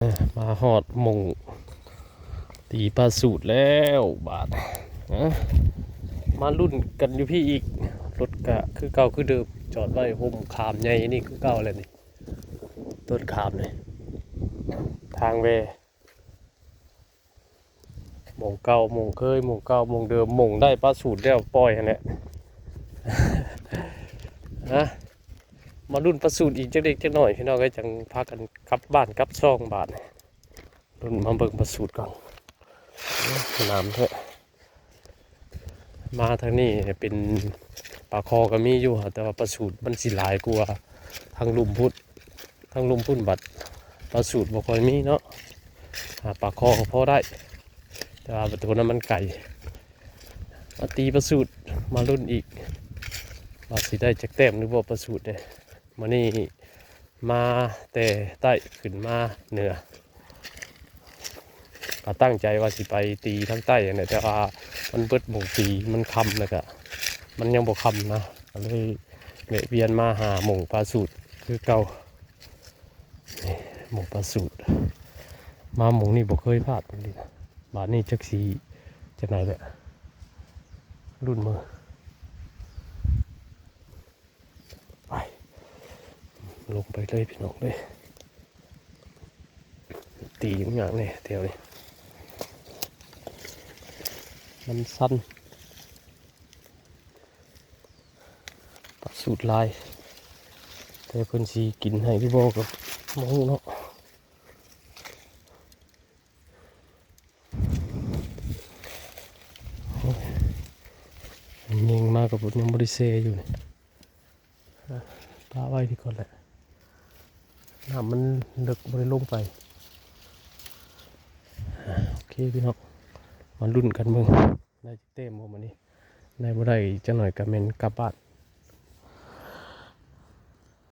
มาหอดหมงตีปลาสูตรแล้วบาทนะมารุ่นกันอยู่พี่อีกรถกะคือเก่าคือเดิมจอดไว้ห่มขามใหญ่นี่คือเก่าเลยนี่ต้นขามเลยทางเวหมงเก่าหมงเคยหมงเก่าหมงเดิมหมงได้ปลาสูตรแล้วปล่อยอันเนี้ยนะมารุ่นปลาสูตรอีกจักเด็กจักหน่อยพี่น้องก็จังพากันกลับบ้านกลับช่องบาทรุ่นมาเบิ่งปลาสูตรก่อนน้ำเถอะมาทางนี้เป็นปลาคอก็มีอยู่แต่ว่าปลาสูตรมันสิหลายกว่าทางลุ่มพุทธทางลุ่มพุ่นบัดปลาสูตรบ่ค่อยมีเนาะปลาคอก็พอได้แต่ว่าตัวนั้นมันไก่มาตีปลาสูตรมารุ่นอีกว่าสิได้จักแต้มหรือบ่ปลาสูตรเนี่ยมานี่มาแต่ใต้ขึ้นมาเหนือก็ตั้งใจว่าสิไปตีทั้งใต้เนี่ยแต่ว่ามันเบิดหม่งตีมันคำเลยกะมันยังบ่คำนะก็เลยเวียนมาหาหม่งปลาสูตรคือเก่าหม่งปลาสูตรมาหม่งนี่บ่เคยพลาดเลยนะบาทนี่จักสีจากไหนแหละรุ่นมือไปลงไปเลยพี่น้องเลยตีอย่างนี้เที่ยวนี้มันสั้นปลาสูตรลายแต่เพิ่นสีกินให้พี่โบกับมองเนาะยิงมากกับผมยังบริเซอยู่เนี่ยปลาไว้ที่ก่อนแหละน้ำมันลึกบริลงไปโอเคพี่น้องมาลุ้นกันมึงได้เต็มหมดมันนี่ได้บ่ได้จะหน่อยกับเมนกลับบ้าน